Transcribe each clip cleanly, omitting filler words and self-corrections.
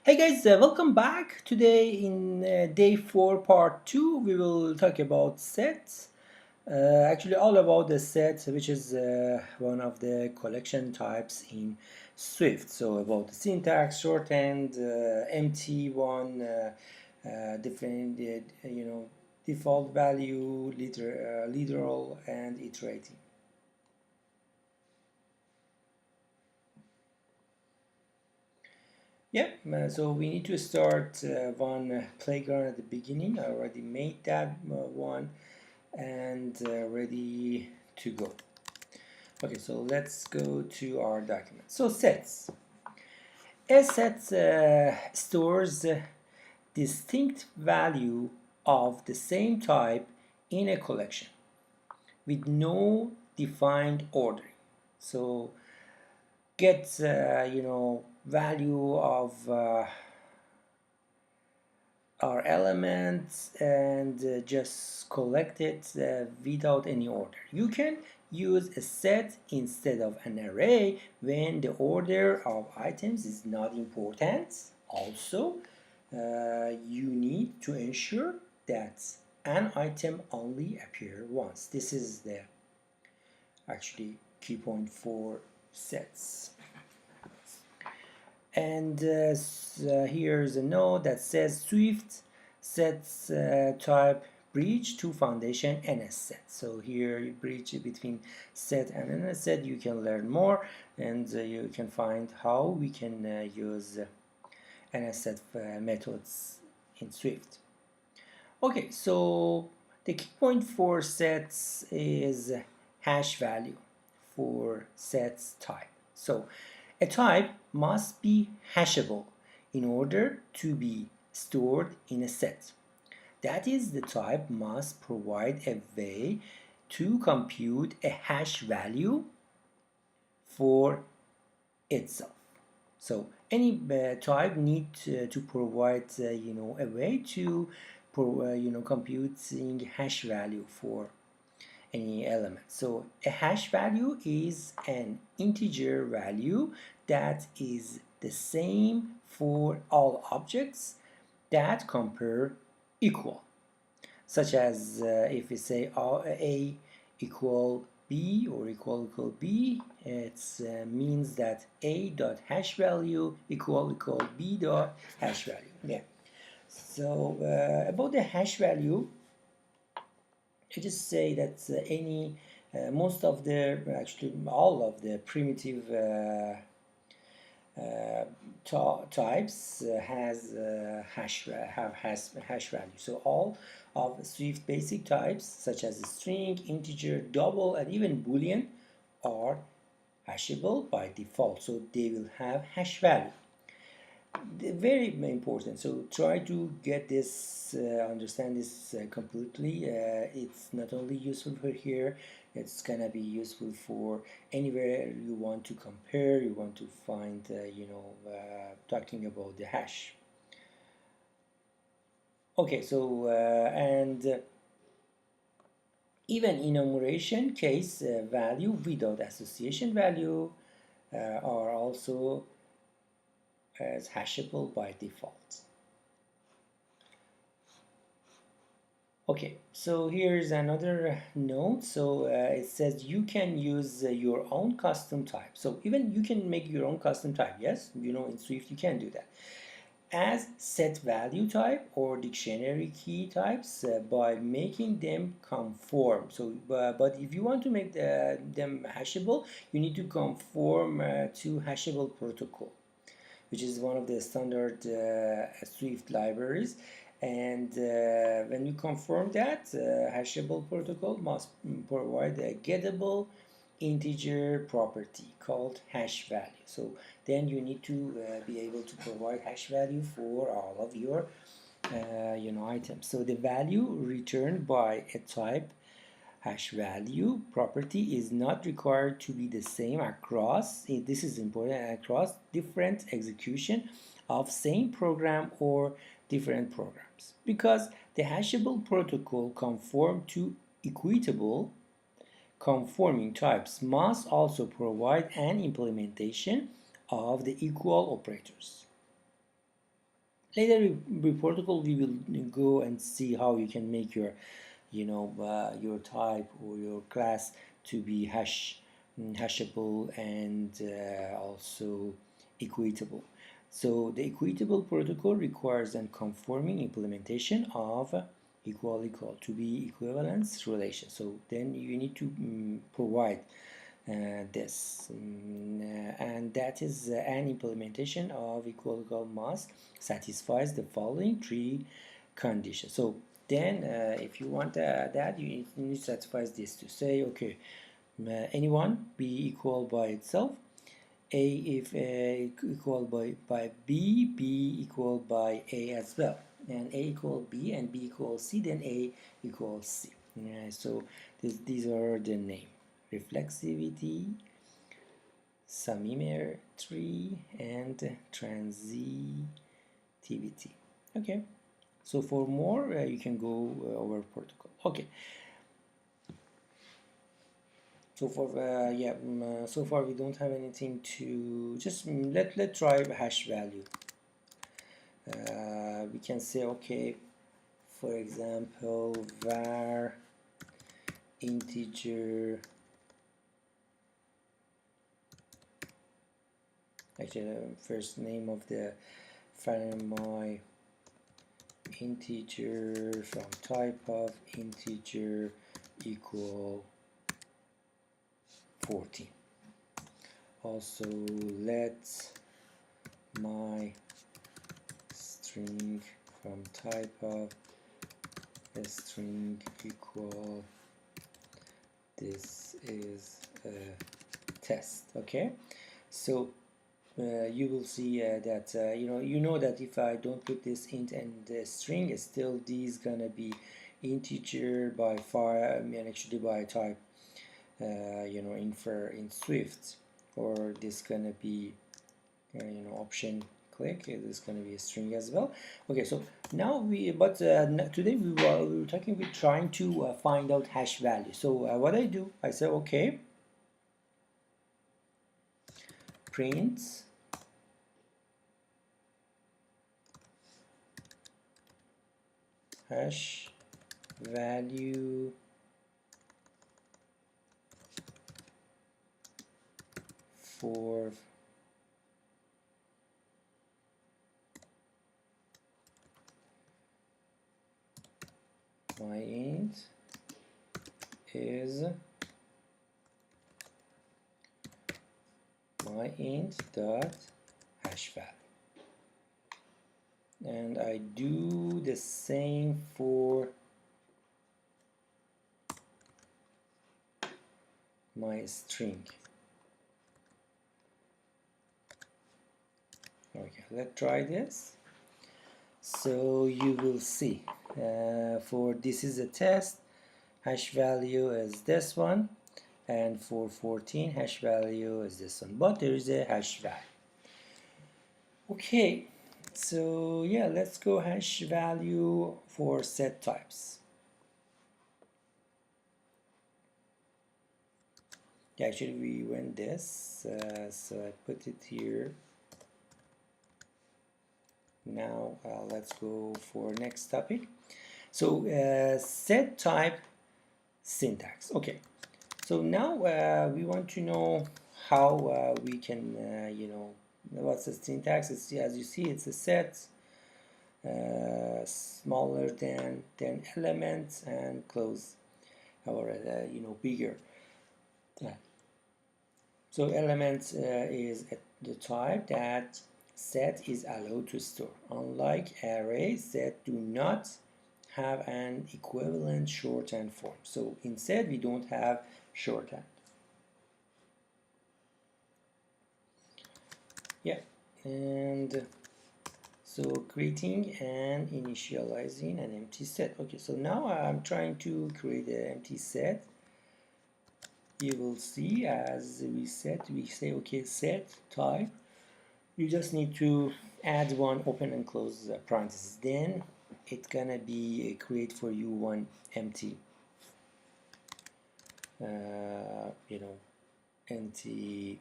Hey guys, welcome back. Today in day 4 part 2 we will talk about sets. Actually all about the set, which is one of the collection types in Swift. So about the syntax, shorthand, empty one, different default value, literal and iterating. Yeah, so we need to start one playground at the beginning. I already made that one and ready to go. Okay, so let's go to our document. So sets. A set stores distinct value of the same type in a collection with no defined ordering. So get value of our elements and just collect it without any order. You can use a set instead of an array when the order of items is not important. Also, you need to ensure that an item only appear once. This is the actually key point for sets. And here's a note that says Swift sets type bridge to foundation NS set. So here you bridge between set and NS set. You can learn more and you can find how we can use NS set methods in Swift. Okay, so the key point for sets is hash value for sets type. So a type must be hashable in order to be stored in a set. That is, the type must provide a way to compute a hash value for itself. So any type needs to provide a way to computing hash value for any element. So a hash value is an integer value that is the same for all objects that compare equal, such as if we say a equal b or equal b, it means that a dot hash value equal b dot hash value. Yeah. So about the hash value, I just say that any most of the actually all of the primitive types have hash value. So all of Swift basic types such as string, integer, double, and even boolean are hashable by default. So they will have hash value. Very important. So try to get this, understand this completely. It's not only useful for here, it's gonna be useful for anywhere you want to compare, you want to find, talking about the hash. Okay, so and even enumeration case value without association value are also as hashable by default. Okay, so here's another note. So it says you can use your own custom type. So even you can make your own custom type. Yes, in Swift you can do that as set value type or dictionary key types by making them conform. So but if you want to make them hashable, you need to conform to hashable protocol, which is one of the standard Swift libraries. And when you confirm that, hashable protocol must provide a gettable integer property called hash value. So then you need to be able to provide hash value for all of your items. So the value returned by a type hash value property is not required to be the same across, this is important, across different execution of same program or different programs, because the hashable protocol conform to equitable conforming types must also provide an implementation of the equal operators. Later in protocol we will go and see how you can make your your type or your class to be hashable and also equitable. So the equitable protocol requires a conforming implementation of equal equal to be equivalence relation. So then you need to provide this and that is an implementation of equal equal must satisfies the following three conditions. So then if you want that you need to satisfy this to say okay, anyone be equal by itself, a if equal by b equal by a as well, and a equal b and b equals c, then a equals c. So these are the name: reflexivity, symmetry, and transitivity. Okay, so for more you can go over protocol. Okay, so for so far we don't have anything to just let try hash value. We can say okay, for example, var integer, actually first name of the my integer from type of integer equal 14. Also let my string from type of a string equal this is a test. Okay, so you will see that you know that if I don't put this int and the string, is still these gonna be integer by far, and actually by type infer in Swift, or this gonna be option click, it is gonna be a string as well. Okay, so now today we were talking, we're trying to find out hash value. So what I do, I say okay, print hash value for my int is my int dot hash value, and I do the same for my string. Okay, let's try this. So you will see for this is a test, hash value is this one, and for 14 hash value is this one, but there is a hash value. Okay, so yeah, let's go hash value for set types. Actually we went this, so I put it here. Now let's go for next topic. So set type syntax. Okay, so now we want to know how we can what's the syntax. It's, as you see, it's a set smaller than elements and close, or bigger. Yeah. So elements is the type that set is allowed to store. Unlike array, set do not have an equivalent shorthand form. So instead we don't have shorthand. Yeah, and so creating and initializing an empty set. Okay, so now I'm trying to create an empty set. You will see as we say okay, set type. You just need to add one open and close parentheses. Then it's gonna be create for you one empty empty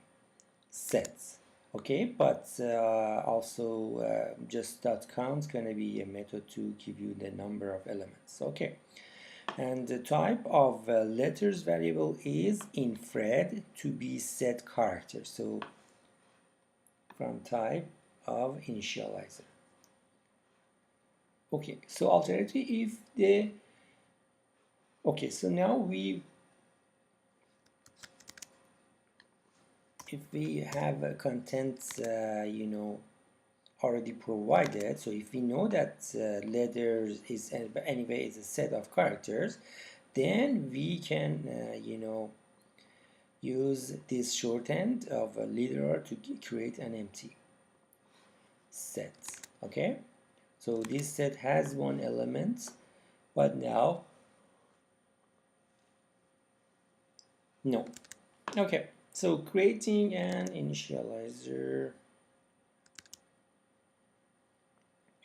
sets. Okay, but also just dot count is going to be a method to give you the number of elements. Okay, and the type of letters variable is infred to be set character. So from type of initializer. Okay, so alternatively, if the okay, so now if we have a content, already provided. So if we know that letters is anyway is a set of characters, then we can use this shorthand of a literal to create an empty set. Okay, so this set has one element, but now no. Okay, so creating an initializer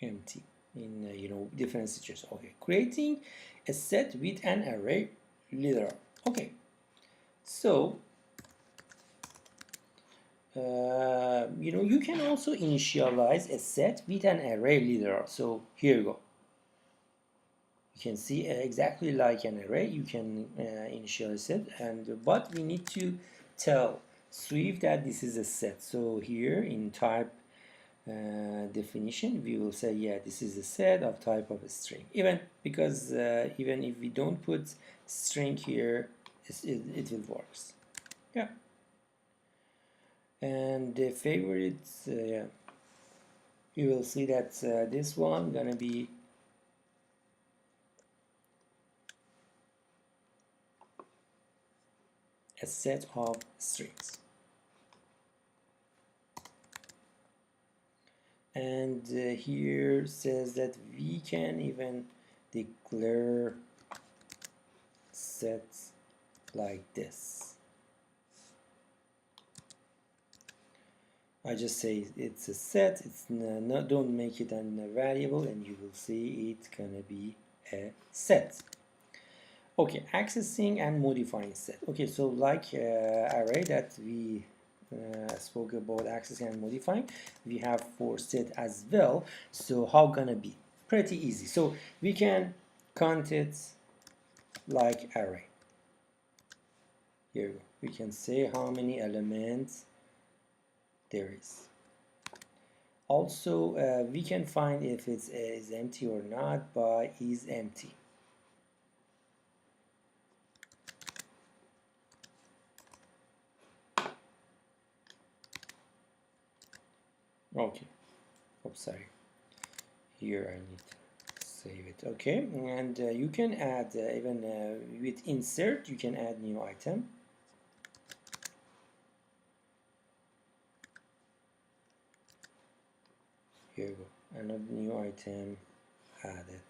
empty in different situations. Okay, creating a set with an array literal. Okay, so you can also initialize a set with an array literal. So here you go. You can see exactly like an array, you can initialize it, but we need to tell Swift that this is a set. So here in type definition, we will say, yeah, this is a set of type of a string. Even because even if we don't put string here, it will work. Yeah. And the favorites, yeah, you will see that this one gonna be a set of strings. And here says that we can even declare sets like this. I just say it's a set, it's not, don't make it a variable, and you will see it's gonna be a set. Okay, accessing and modifying set. Okay, so like array that we spoke about accessing and modifying, we have for set as well. So how gonna be? Pretty easy. So we can count it like array. Here we go. We can say how many elements there is. Also, we can find if it is empty or not by is empty. Okay. Oops, sorry. Here I need to save it. Okay, and you can add even with insert, you can add new item. Here we go. Another new item added.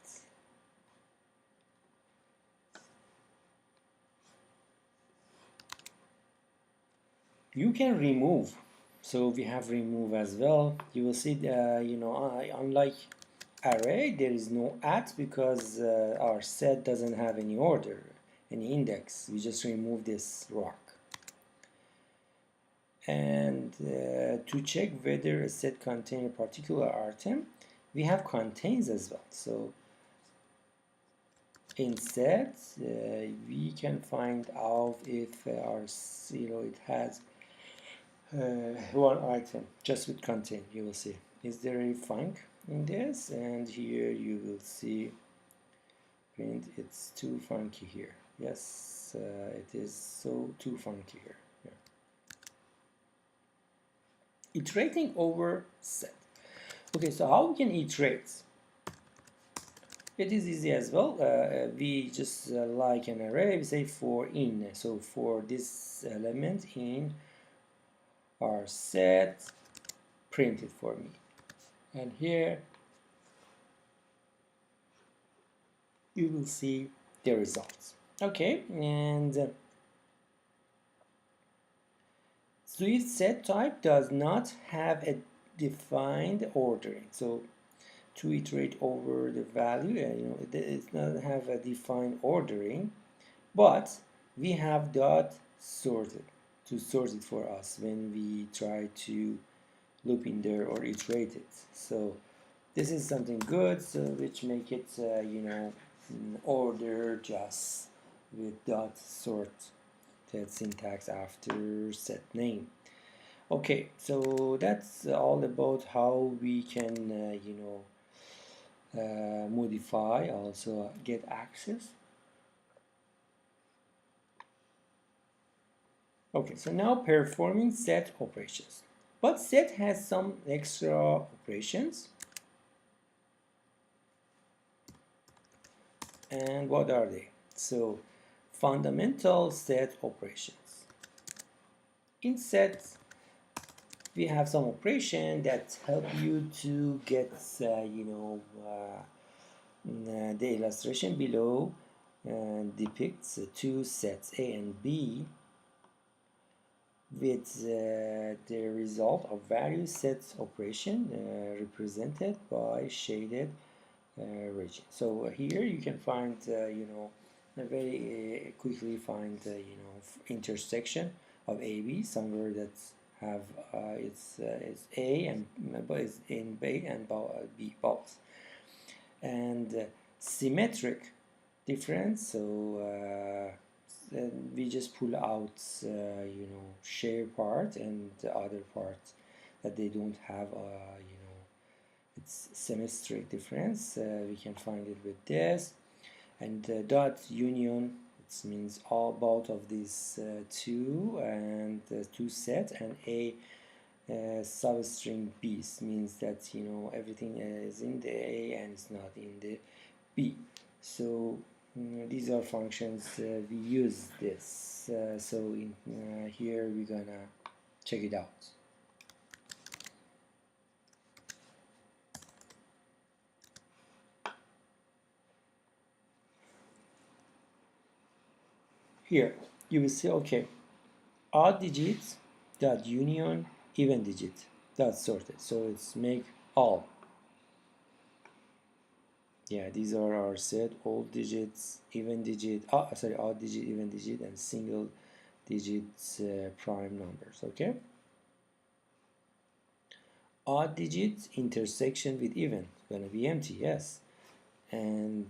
You can remove. So we have remove as well. You will see, unlike array, there is no at because our set doesn't have any order, any index. We just remove this rock. And to check whether a set contains a particular item, we have contains as well. So in set, we can find out if it has one item just with contain. You will see, is there a func in this? And here you will see print, it's too funky here. Yes, it is so too funky here. Yeah. Iterating over set. Okay, so how we can iterate? It is easy as well. We just like an array, we say for in. So for this element in our set, print it for me. And here you will see the results. Okay, and Swift set type does not have a defined ordering. So to iterate over the value, it does not have a defined ordering, but we have dot sorted to sort it for us when we try to loop in there or iterate it. So this is something good, so which make it in order just with dot sort that syntax after set name. Okay, so that's all about how we can modify, also get access. Okay, so now performing set operations. But set has some extra operations. And what are they? So fundamental set operations. In set, we have some operation that help you to get the illustration below depicts two sets A and B with the result of various sets operation represented by shaded region. So here you can find very quickly find intersection of AB somewhere that's have it's A and but it's in B and B both, and symmetric difference. So we just pull out share part and the other part that they don't have it's symmetric difference. We can find it with this, and dot union, it means all both of these two and two set, and a substring B means that everything is in the A and it's not in the B. So these are functions we use this. So in here we're gonna check it out. Here you will see, okay, odd digits dot union even digit dot sorted. So it's make all. Yeah, these are our set: all digits, even digit, sorry, odd digit, even digit, and single digits prime numbers. Okay, odd digits intersection with even gonna be empty, yes, and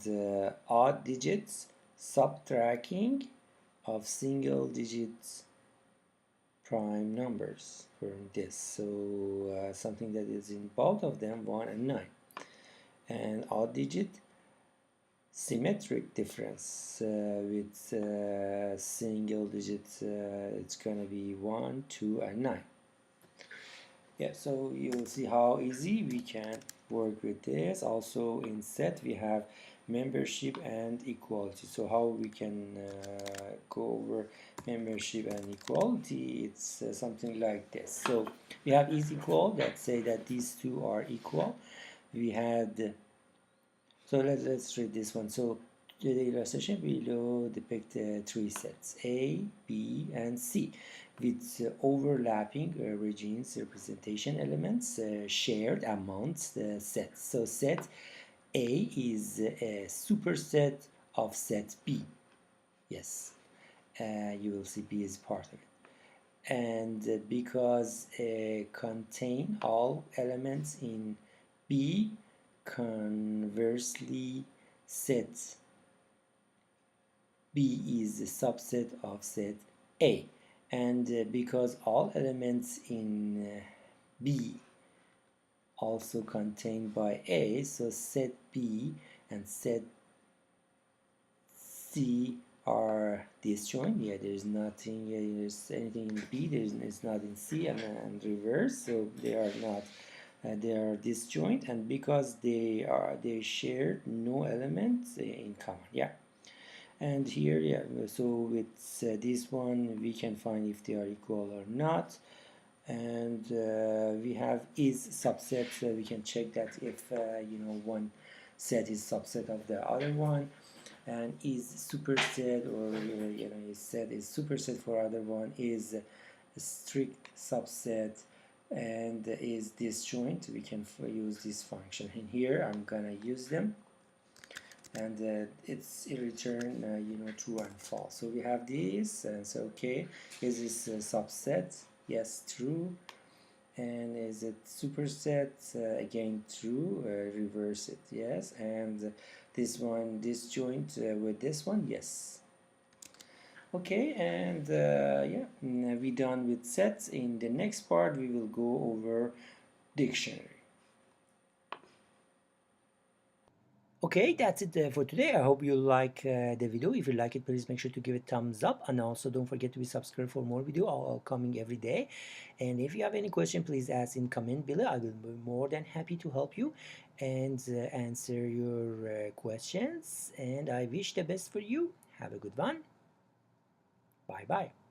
odd digits subtracting of single digits prime numbers from this. So something that is in both of them 1 and 9, and odd digit symmetric difference with single digits. It's gonna be 1, 2, and 9. Yeah, so you'll see how easy we can work with this. Also in set we have membership and equality. So how we can go over membership and equality, it's something like this. So we have is equal that say that these two are equal. We had, so let's read this one. So the illustration below depict three sets A, B, and C with overlapping regions representation elements shared amongst the sets. So set A is a superset of set B. Yes, you will see B is part of it. And because contain all elements in B, conversely set B is a subset of set A, and because all elements in B also contained by A, so set B and set C are disjoint. Yeah, there's nothing, there's anything in B, it's not in C, and reverse, so they are not they are disjoint, and because they share no elements in common. Yeah, and here, yeah, so with this one we can find if they are equal or not. And we have is subset, so we can check that if one set is subset of the other one, and is superset, or is set is superset for other one, is a strict subset, and is disjoint. We can use this function, and here I'm gonna use them, and it's return true and false. So we have this, and so okay, is this a subset? Yes, true. And is it superset? Again true. Reverse it, yes. And this one disjoint with this one, yes. Okay, and yeah, we done with sets. In the next part we will go over dictionary. Okay, that's it for today. I hope you like the video. If you like it, please make sure to give it thumbs up, and also don't forget to be subscribed for more video coming every day. And if you have any question, please ask in comment below. I will be more than happy to help you and answer your questions. And I wish the best for you. Have a good one. Bye bye.